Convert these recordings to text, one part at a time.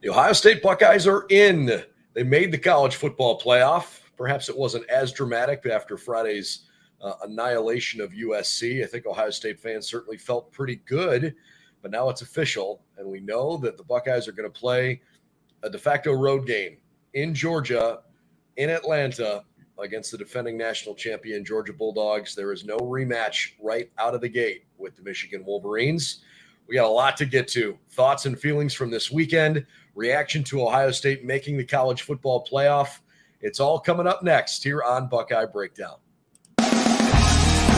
The Ohio State Buckeyes are in. They made the college football playoff. Perhaps it wasn't as dramatic after Friday's annihilation of USC. I think Ohio State fans certainly felt pretty good, but now it's official, and we know that the Buckeyes are going to play a de facto road game in Georgia, in Atlanta, against the defending national champion Georgia Bulldogs. There is no rematch right out of the gate with the Michigan Wolverines. We got a lot to get to. Thoughts and feelings from this weekend, reaction to Ohio State making the college football playoff. It's all coming up next here on Buckeye Breakdown.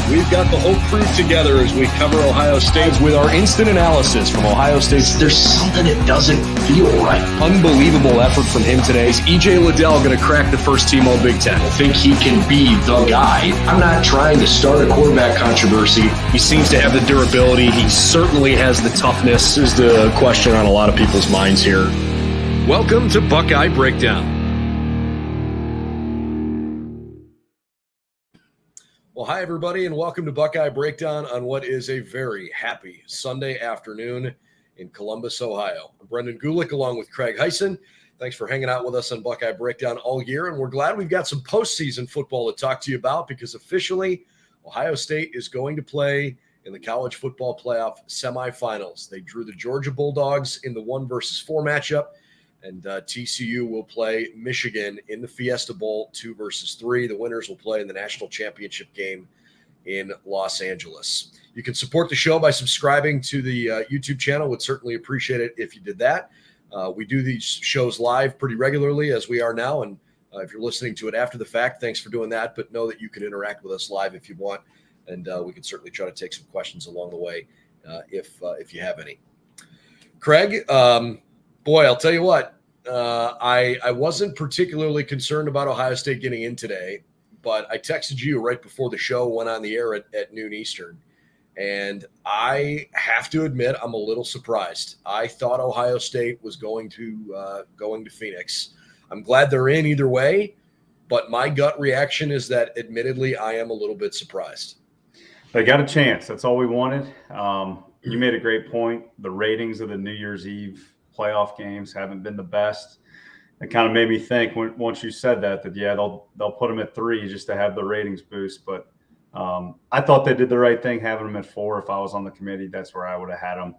We've got the whole crew together as we cover Ohio State with our instant analysis from Ohio State. There's something that doesn't feel right. Unbelievable effort from him today. Is E.J. Liddell going to crack the first team All Big Ten? I think he can be the guy. I'm not trying to start a quarterback controversy. He seems to have the durability. He certainly has the toughness. This is the question on a lot of people's minds here. Welcome to Buckeye Breakdown. Well, hi, everybody, and welcome to Buckeye Breakdown on what is a very happy Sunday afternoon in Columbus, Ohio. I'm Brendan Gulick along with Craig Hyson. Thanks for hanging out with us on Buckeye Breakdown all year, and we're glad we've got some postseason football to talk to you about because officially Ohio State is going to play in the college football playoff semifinals. They drew the Georgia Bulldogs in the 1-4 matchup, and TCU will play Michigan in the Fiesta Bowl 2-3. The winners will play in the national championship game in Los Angeles. You can support the show by subscribing to the YouTube channel. Would certainly appreciate it if you did that. We do these shows live pretty regularly as we are now. And if you're listening to it after the fact, thanks for doing that. But know that you can interact with us live if you want. And we can certainly try to take some questions along the way if you have any. Craig, boy, I'll tell you what, I wasn't particularly concerned about Ohio State getting in today, but I texted you right before the show went on the air at noon Eastern, and I have to admit I'm a little surprised. I thought Ohio State was going to Phoenix. I'm glad they're in either way, but my gut reaction is that admittedly I am a little bit surprised. They got a chance. That's all we wanted. You made a great point. The ratings of the New Year's Eve playoff games haven't been the best. It kind of made me think once you said that yeah, they'll put them at 3 just to have the ratings boost. But I thought they did the right thing having them at 4. If I was on the committee, that's where I would have had them.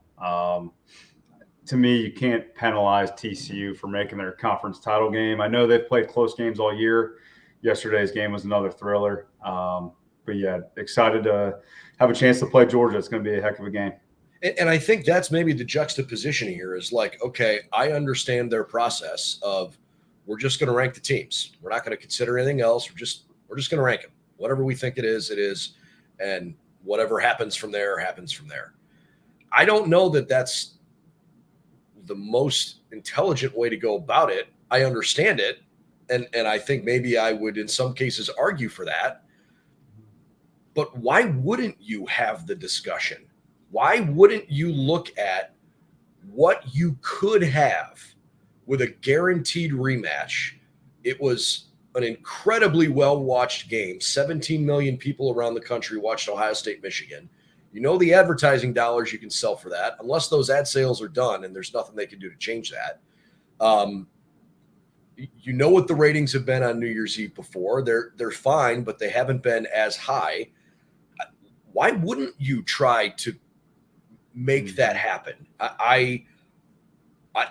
To me, you can't penalize TCU for making their conference title game. I know they've played close games all year. Yesterday's game was another thriller. But yeah, excited to have a chance to play Georgia. It's going to be a heck of a game. And I think that's maybe the juxtaposition here is like, okay, I understand their process of we're just going to rank the teams. We're not going to consider anything else. We're just going to rank them. Whatever we think it is. And whatever happens from there, happens from there. I don't know that that's the most intelligent way to go about it. I understand it. And I think maybe I would in some cases argue for that. But why wouldn't you have the discussion? Why wouldn't you look at what you could have with a guaranteed rematch? It was an incredibly well-watched game. 17 million people around the country watched Ohio State, Michigan. You know the advertising dollars you can sell for that, unless those ad sales are done, and there's nothing they can do to change that. You know what the ratings have been on New Year's Eve before. They're fine, but they haven't been as high. Why wouldn't you try to make that happen?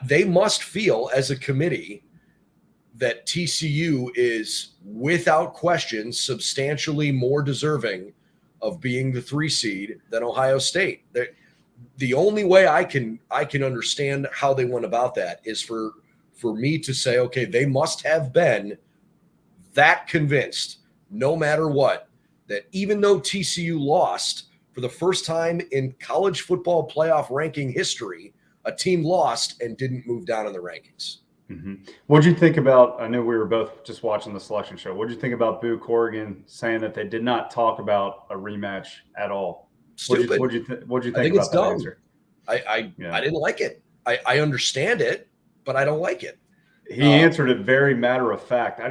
They must feel as a committee that TCU is without question substantially more deserving of being the 3 seed than Ohio State. The only way I can understand how they went about that is for me to say, okay, they must have been that convinced, no matter what, that even though TCU lost, for the first time in college football playoff ranking history, a team lost and didn't move down in the rankings. Mm-hmm. What did you think about, I know we were both just watching the selection show. What did you think about Boo Corrigan saying that they did not talk about a rematch at all? Stupid. What did you think think about that dumb. answer? I didn't like it. I understand it, but I don't like it. He answered it very matter of fact.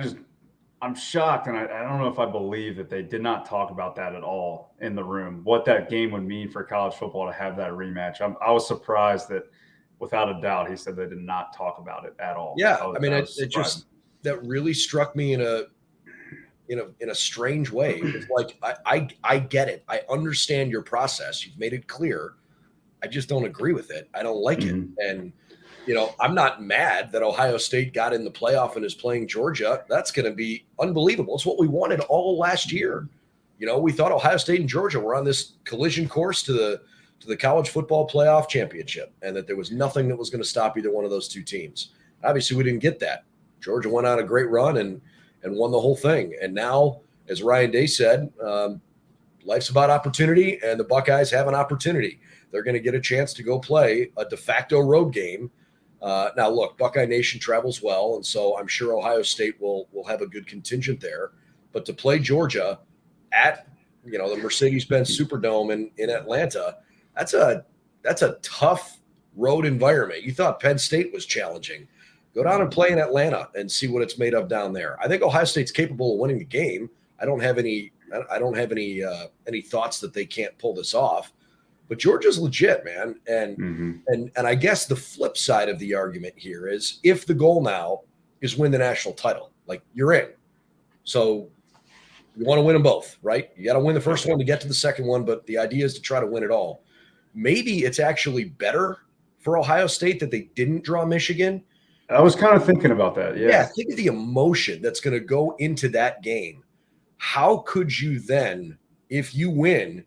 I'm shocked, and I don't know if I believe that they did not talk about that at all in the room, what that game would mean for college football to have that rematch. I was surprised that without a doubt, he said they did not talk about it at all. Yeah, I mean, it just that really struck me in a strange way. It's like I get it. I understand your process. You've made it clear. I just don't agree with it. I don't like it. And I'm not mad that Ohio State got in the playoff and is playing Georgia. That's going to be unbelievable. It's what we wanted all last year. We thought Ohio State and Georgia were on this collision course to the college football playoff championship, and that there was nothing that was going to stop either one of those two teams. Obviously, we didn't get that. Georgia went on a great run and won the whole thing. And now, as Ryan Day said, life's about opportunity, and the Buckeyes have an opportunity. They're going to get a chance to go play a de facto road game. Now, look, Buckeye Nation travels well, and so I'm sure Ohio State will have a good contingent there. But to play Georgia at the Mercedes Benz Superdome in Atlanta, that's a tough road environment. You thought Penn State was challenging. Go down and play in Atlanta and see what it's made of down there. I think Ohio State's capable of winning the game. I don't have any thoughts that they can't pull this off. But Georgia's legit, man. And I guess the flip side of the argument here is, if the goal now is win the national title, like, you're in. So you want to win them both, right? You got to win the first one to get to the second one, but the idea is to try to win it all. Maybe it's actually better for Ohio State that they didn't draw Michigan. I was kind of thinking about that. Yeah. Think of the emotion that's going to go into that game. How could you then, if you win,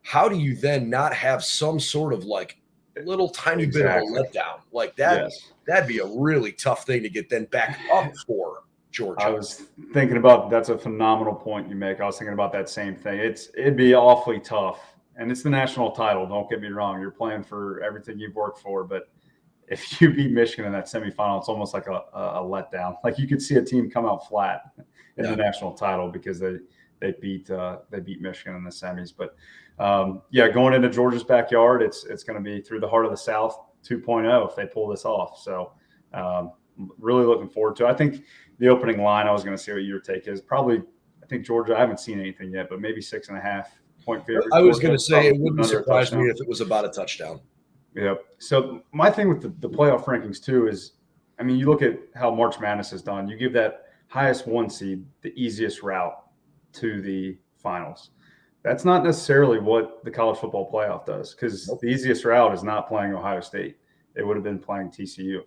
how do you then not have some sort of like little tiny bit of a letdown like that? Yes. That'd be a really tough thing to get then back up for Georgia. I was thinking about, that's a phenomenal point you make. I was thinking about that same thing. It'd be awfully tough, and it's the national title. Don't get me wrong. You're playing for everything you've worked for, but if you beat Michigan in that semifinal, it's almost like a letdown. Like, you could see a team come out flat in the national title because they beat Michigan in the semis. But going into Georgia's backyard, it's going to be through the heart of the South 2.0 if they pull this off. So really looking forward to it. I think the opening line, I was going to see what your take is. Probably, I think Georgia, I haven't seen anything yet, but maybe 6.5 point favorite. I was going to say it wouldn't surprise me if it was about a touchdown. Yep. So my thing with the playoff rankings too is, I mean, you look at how March Madness is done. You give that highest one seed the easiest route to the finals. That's not necessarily what the college football playoff does, because the easiest route is not playing Ohio State. It would have been playing TCU.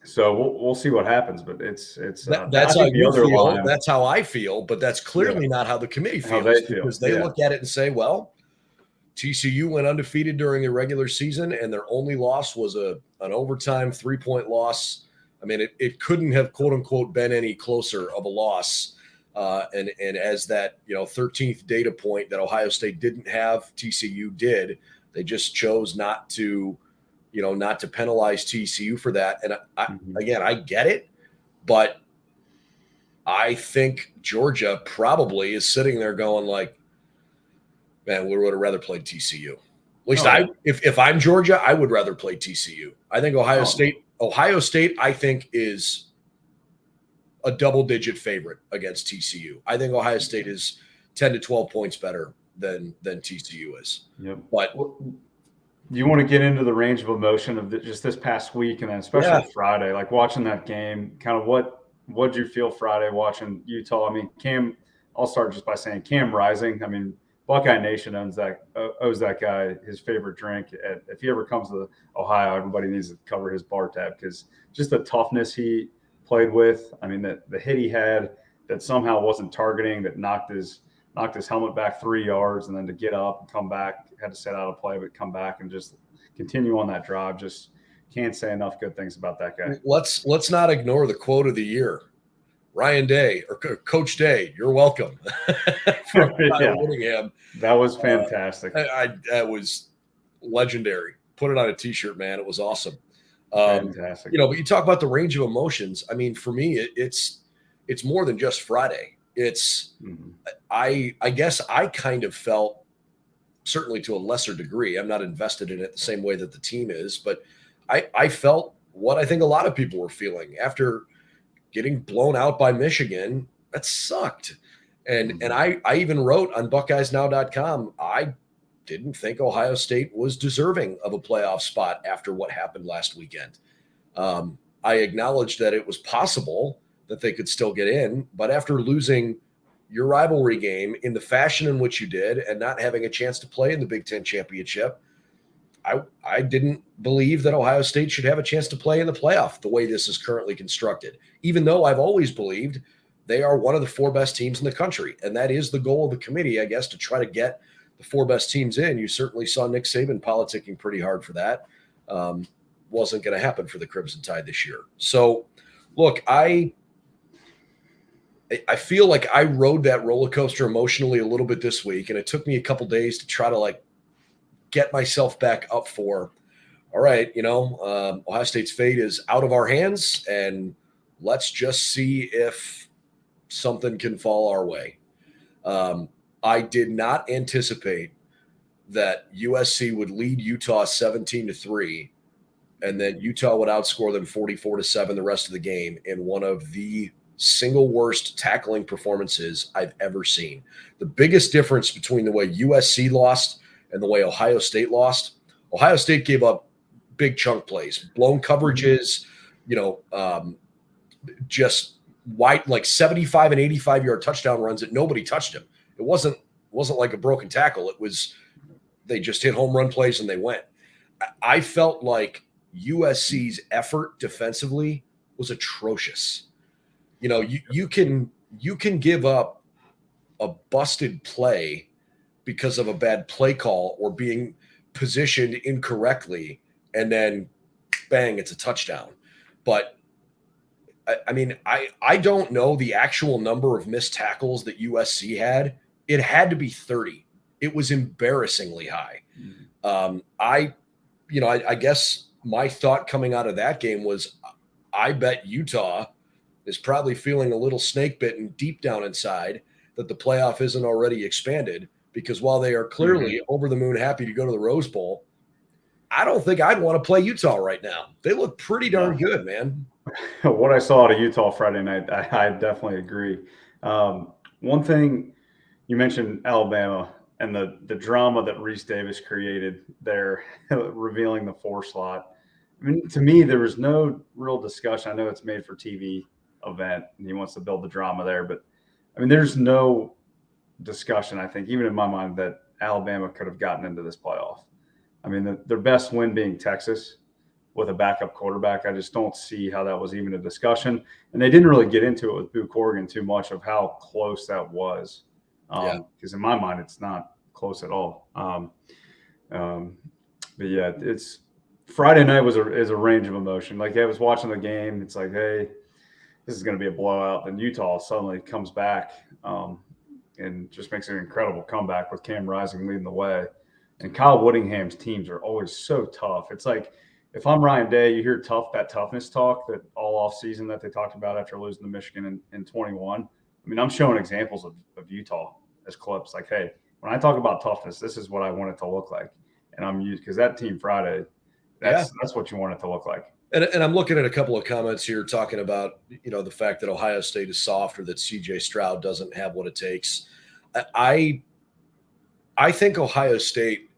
So we'll see what happens, but that's how you feel. That's how I feel, but that's clearly not how the committee feels, because they look at it and say, well, TCU went undefeated during the regular season, and their only loss was an overtime 3-point loss. I mean, it couldn't have, quote unquote, been any closer of a loss. And as that 13th data point that Ohio State didn't have, TCU did. They just chose not to penalize TCU for that. And I get it, but I think Georgia probably is sitting there going like, man, we would have rather played TCU. At least if I'm Georgia, I would rather play TCU. I think Ohio State, I think, is a double-digit favorite against TCU. I think Ohio State is 10 to 12 points better than TCU is. Yep. But you want to get into the range of emotion of just this past week, and then especially Friday, like watching that game, kind of what'd you feel Friday watching Utah? I mean, Cam, I'll start just by saying Cam Rising. I mean, Buckeye Nation owes that guy his favorite drink. If he ever comes to Ohio, everybody needs to cover his bar tab, because just the toughness he played with. I mean, the hit he had that somehow wasn't targeting, that knocked his helmet back 3 yards, and then to get up and come back, had to set out a play, but come back and just continue on that drive. Just can't say enough good things about that guy. Let's not ignore the quote of the year. Ryan Day, or Coach Day, you're welcome. From Whittingham. That was fantastic. That was legendary. Put it on a T-shirt, man. It was awesome. Fantastic. But you talk about the range of emotions. I mean, for me, it's more than just Friday. It's I guess I kind of felt, certainly to a lesser degree, I'm not invested in it the same way that the team is, but I felt what I think a lot of people were feeling after getting blown out by Michigan. That sucked. And I even wrote on BuckeyesNow.com, didn't think Ohio State was deserving of a playoff spot after what happened last weekend. I acknowledged that it was possible that they could still get in, but after losing your rivalry game in the fashion in which you did and not having a chance to play in the Big Ten championship, I didn't believe that Ohio State should have a chance to play in the playoff the way this is currently constructed, even though I've always believed they are one of the 4 best teams in the country. And that is the goal of the committee, I guess, to try to get the 4 best teams in. You certainly saw Nick Saban politicking pretty hard for that. Wasn't going to happen for the Crimson Tide this year. So, look, I feel like I rode that roller coaster emotionally a little bit this week, and it took me a couple days to try to get myself back up for, all right, Ohio State's fate is out of our hands, and let's just see if something can fall our way. I did not anticipate that USC would lead Utah 17-3, and then Utah would outscore them 44-7 the rest of the game in one of the single worst tackling performances I've ever seen. The biggest difference between the way USC lost and the way Ohio State lost, Ohio State gave up big chunk plays, blown coverages, just wide, 75 and 85-yard touchdown runs that nobody touched him. It wasn't like a broken tackle. It was, they just hit home run plays and they went. I felt like USC's effort defensively was atrocious. You can give up a busted play because of a bad play call or being positioned incorrectly, and then bang, it's a touchdown. But I don't know the actual number of missed tackles that USC had. It had to be 30. It was embarrassingly high. I guess my thought coming out of that game was, I bet Utah is probably feeling a little snake bitten deep down inside that the playoff isn't already expanded, because while they are clearly over the moon happy to go to the Rose Bowl, I don't think I'd want to play Utah right now. They look pretty darn good, man. What I saw at Utah Friday night, I definitely agree. One thing, you mentioned Alabama and the drama that Reese Davis created there, revealing the 4 slot. I mean, to me, there was no real discussion. I know it's made for TV event and he wants to build the drama there, but I mean, there's no discussion, I think, even in my mind, that Alabama could have gotten into this playoff. I mean, their best win being Texas with a backup quarterback. I just don't see how that was even a discussion. And they didn't really get into it with Buke Oregon too much of how close that was. Because in my mind, it's not close at all. But yeah, it's Friday night is a range of emotion. Like, I was watching the game. It's like, hey, this is going to be a blowout. Then Utah suddenly comes back and just makes an incredible comeback with Cam Rising leading the way. And Kyle Whittingham's teams are always so tough. It's like, if I'm Ryan Day, you hear that toughness talk that all offseason that they talked about after losing to Michigan in 21. I mean, I'm showing examples of Utah as clips. Like, hey, when I talk about toughness, this is what I want it to look like. And I'm used, because that team Friday, that's what you want it to look like. And I'm looking at a couple of comments here talking about, the fact that Ohio State is soft or that CJ Stroud doesn't have what it takes. I think Ohio State,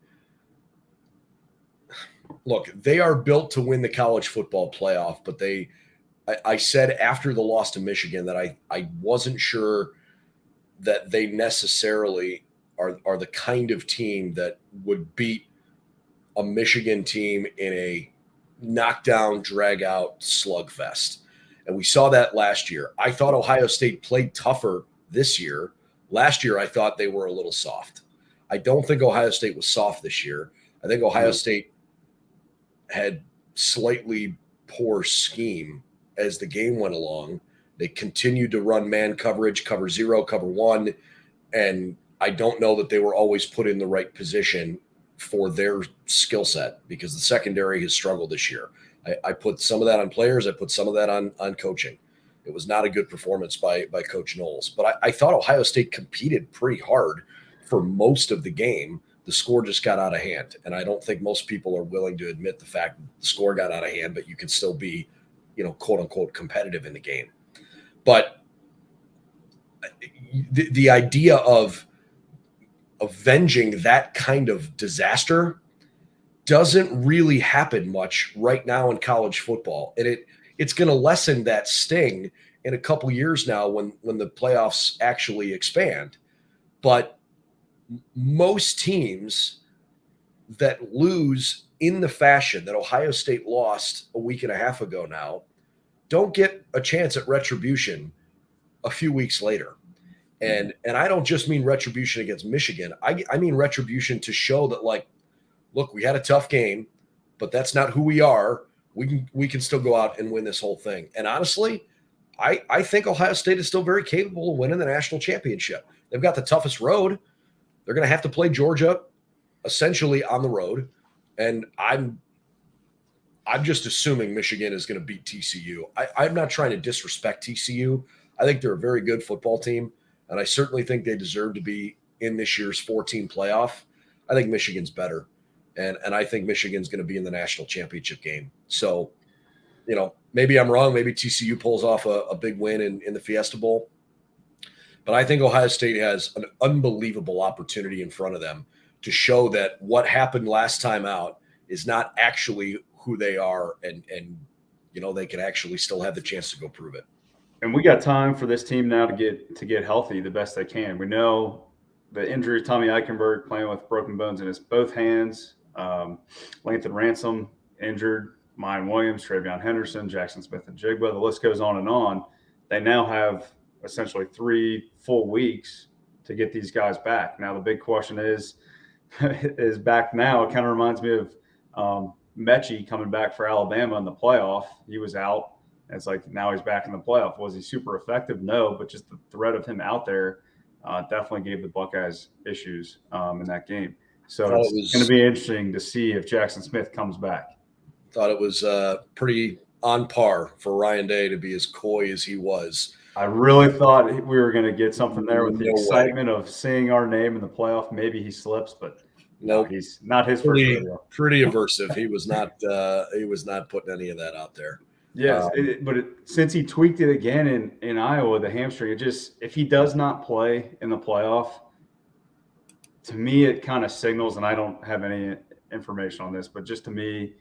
look, they are built to win the college football playoff, but I said after the loss to Michigan that I wasn't sure that they necessarily are the kind of team that would beat a Michigan team in a knockdown, drag out slugfest. And we saw that last year. I thought Ohio State played tougher this year. Last year, I thought they were a little soft. I don't think Ohio State was soft this year. I think Ohio State had slightly poor scheme as the game went along. They continued to run man coverage, cover 0, cover 1, and I don't know that they were always put in the right position for their skill set, because the secondary has struggled this year. I put some of that on players. I put some of that on coaching. It was not a good performance by Coach Knowles. But I thought Ohio State competed pretty hard for most of the game. The score just got out of hand. And I don't think most people are willing to admit the fact that the score got out of hand, but you can still be, quote unquote, competitive in the game. But the idea of avenging that kind of disaster doesn't really happen much right now in college football. And it's going to lessen that sting in a couple years now when the playoffs actually expand. But most teams that lose in the fashion that Ohio State lost a week and a half ago now don't get a chance at retribution a few weeks later. And I don't just mean retribution against Michigan. I mean retribution to show that, like, look, we had a tough game, but that's not who we are. We can still go out and win this whole thing. And honestly, I think Ohio State is still very capable of winning the national championship. They've got the toughest road. They're going to have to play Georgia essentially on the road. And I'm just assuming Michigan is going to beat TCU. I'm not trying to disrespect TCU. I think they're a very good football team, and I certainly think they deserve to be in this year's 14 playoff. I think Michigan's better, and I think Michigan's going to be in the national championship game. So, maybe I'm wrong. Maybe TCU pulls off a big win in the Fiesta Bowl. But I think Ohio State has an unbelievable opportunity in front of them to show that what happened last time out is not actually who they are, and they can actually still have the chance to go prove it. And we got time for this team now to get healthy the best they can. We know the injury of Tommy Eichenberg playing with broken bones in his both hands. Lathan Ransom injured. Mayan Williams, Travion Henderson, Jackson Smith and Jigba. The list goes on and on. They now have essentially 3 full weeks to get these guys back. Now the big question is back now. It kind of reminds me of Mechie coming back for Alabama in the playoff. He was out. It's like now he's back in the playoff. Was he super effective? No, but just the threat of him out there definitely gave the Buckeyes issues in that game. So it's going to be interesting to see if Jackson Smith comes back. Thought it was pretty on par for Ryan Day to be as coy as he was. I really thought we were going to get something there with the excitement of seeing our name in the playoff. Maybe he slips, but no, he's not his first rodeo. Pretty aversive. He was not. He was not putting any of that out there. Yes, since he tweaked it again in Iowa, the hamstring, if he does not play in the playoff, to me it kind of signals, and I don't have any information on this, but just to me,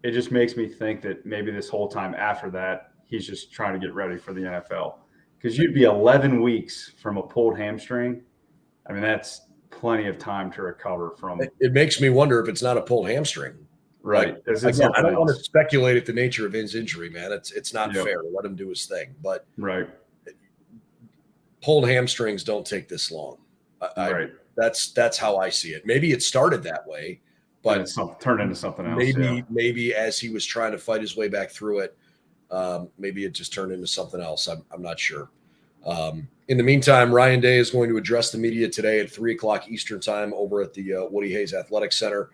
it just makes me think that maybe this whole time after that, he's just trying to get ready for the NFL. Because you'd be 11 weeks from a pulled hamstring. I mean, that's plenty of time to recover from. It makes me wonder if it's not a pulled hamstring. Right. Again, I don't want to speculate at the nature of his injury, man. It's not fair. Let him do his thing. But pulled hamstrings don't take this long. That's how I see it. Maybe it started that way, but it's turned into something else. Maybe as he was trying to fight his way back through it, maybe it just turned into something else. I'm not sure. In the meantime, Ryan Day is going to address the media today at 3:00 Eastern time over at the Woody Hayes Athletic Center.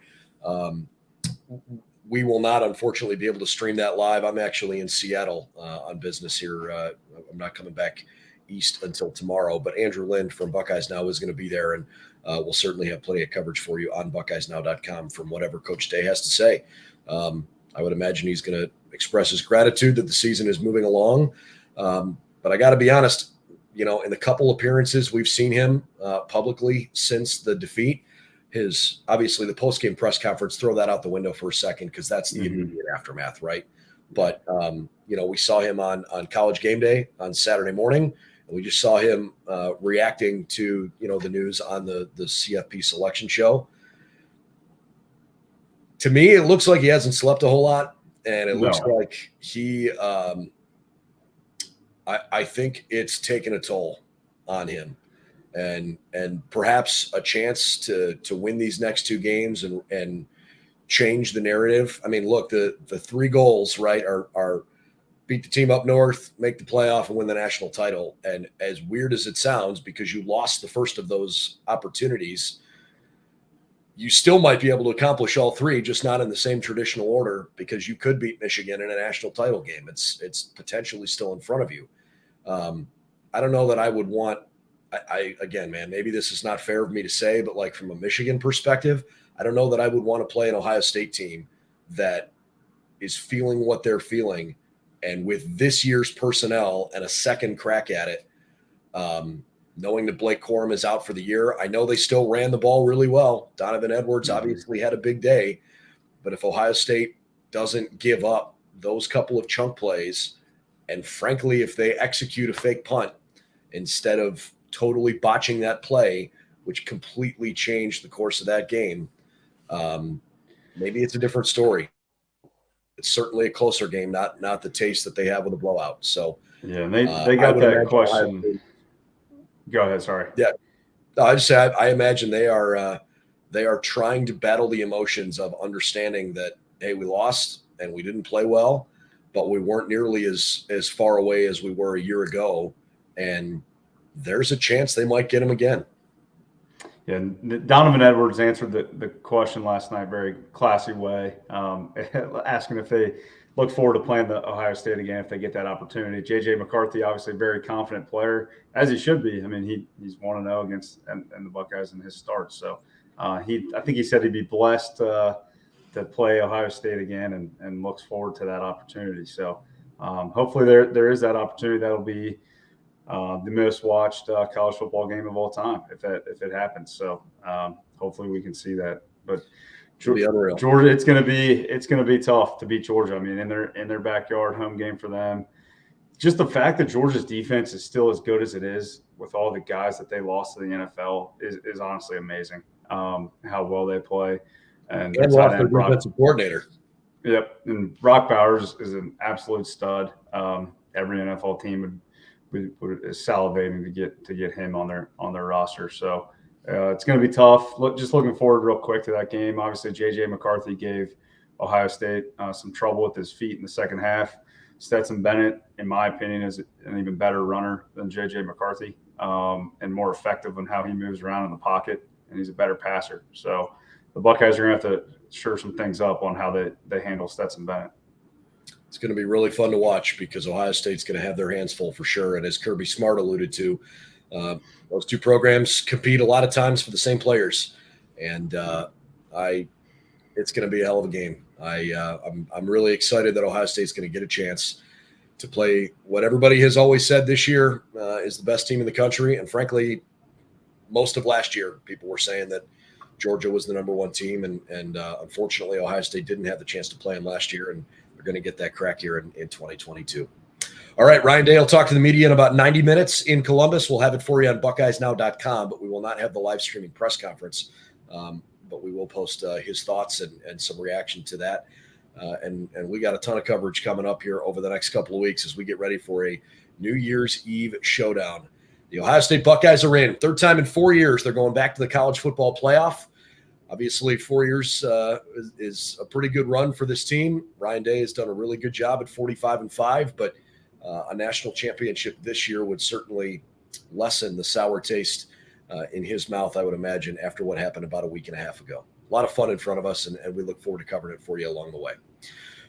We will not, unfortunately, be able to stream that live. I'm actually in Seattle on business here. I'm not coming back east until tomorrow, but Andrew Lind from Buckeyes Now is going to be there, and we'll certainly have plenty of coverage for you on BuckeyesNow.com from whatever Coach Day has to say. I would imagine he's going to express his gratitude that the season is moving along. But I got to be honest, in the couple appearances we've seen him publicly since the defeat, obviously the post-game press conference, throw that out the window for a second because that's the immediate aftermath, right? But, we saw him on College Game Day on Saturday morning, and we just saw him reacting to, the news on the CFP selection show. To me, it looks like he hasn't slept a whole lot, and it looks like he I think it's taken a toll on him. And perhaps a chance to win these next 2 games and change the narrative. I mean, look, the 3 goals, right, are beat the team up north, make the playoff, and win the national title. And as weird as it sounds, because you lost the first of those opportunities, you still might be able to accomplish all 3, just not in the same traditional order, because you could beat Michigan in a national title game. It's potentially still in front of you. I don't know that I would want. Again, man, maybe this is not fair of me to say, but like from a Michigan perspective, I don't know that I would want to play an Ohio State team that is feeling what they're feeling. And with this year's personnel and a second crack at it, knowing that Blake Corum is out for the year. I know they still ran the ball really well. Donovan Edwards obviously had a big day, but if Ohio State doesn't give up those couple of chunk plays, and frankly, if they execute a fake punt instead of totally botching that play, which completely changed the course of that game, maybe it's a different story. It's certainly a closer game, not the taste that they have with a blowout. So yeah, and they got that question. Go ahead. Sorry. Yeah, I just said I imagine they are trying to battle the emotions of understanding that, hey, we lost and we didn't play well, but we weren't nearly as far away as we were a year ago, and there's a chance they might get him again. Yeah, Donovan Edwards answered the question last night very classy way, asking if they look forward to playing the Ohio State again if they get that opportunity. J.J. McCarthy, obviously a very confident player, as he should be. I mean, he's 1-0 against and the Buckeyes in his starts. So I think he said he'd be blessed to play Ohio State again and looks forward to that opportunity. So hopefully there is that opportunity. That'll be the most watched college football game of all time if it happens. So hopefully we can see that. But Georgia, it's gonna be tough to beat Georgia. I mean, in their backyard, home game for them. Just the fact that Georgia's defense is still as good as it is with all the guys that they lost to the NFL is honestly amazing. How well they play, and lost their defensive coordinator. Yep, and Brock Bowers is an absolute stud. Every NFL team is salivating to get him on their roster. So it's going to be tough. Just looking forward real quick to that game. Obviously, J.J. McCarthy gave Ohio State some trouble with his feet in the second half. Stetson Bennett, in my opinion, is an even better runner than J.J. McCarthy and more effective in how he moves around in the pocket, and he's a better passer. So the Buckeyes are going to have to sure some things up on how they handle Stetson Bennett. It's going to be really fun to watch because Ohio State's going to have their hands full for sure. And as Kirby Smart alluded to, those two programs compete a lot of times for the same players. And it's going to be a hell of a game. I'm really excited that Ohio State's going to get a chance to play what everybody has always said this year is the best team in the country. And frankly, most of last year, people were saying that Georgia was the number one team. And unfortunately, Ohio State didn't have the chance to play them last year. And they're going to get that crack here in 2022. All right, Ryan Day will talk to the media in about 90 minutes in Columbus. We'll have it for you on BuckeyesNow.com, but we will not have the live streaming press conference. But we will post his thoughts and some reaction to that. And we got a ton of coverage coming up here over the next couple of weeks as we get ready for a New Year's Eve showdown. The Ohio State Buckeyes are in. Third time in 4 years. They're going back to the college football playoff. Obviously, 4 years is a pretty good run for this team. Ryan Day has done a really good job at 45-5, but a national championship this year would certainly lessen the sour taste in his mouth, I would imagine, after what happened about a week and a half ago. A lot of fun in front of us, and we look forward to covering it for you along the way.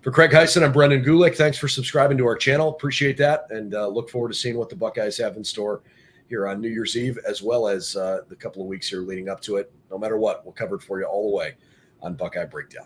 For Craig Hyson, I'm Brendan Gulick. Thanks for subscribing to our channel. Appreciate that, and look forward to seeing what the Buckeyes have in store here on New Year's Eve, as well as the couple of weeks here leading up to it. No matter what, we'll cover it for you all the way on Buckeye Breakdown.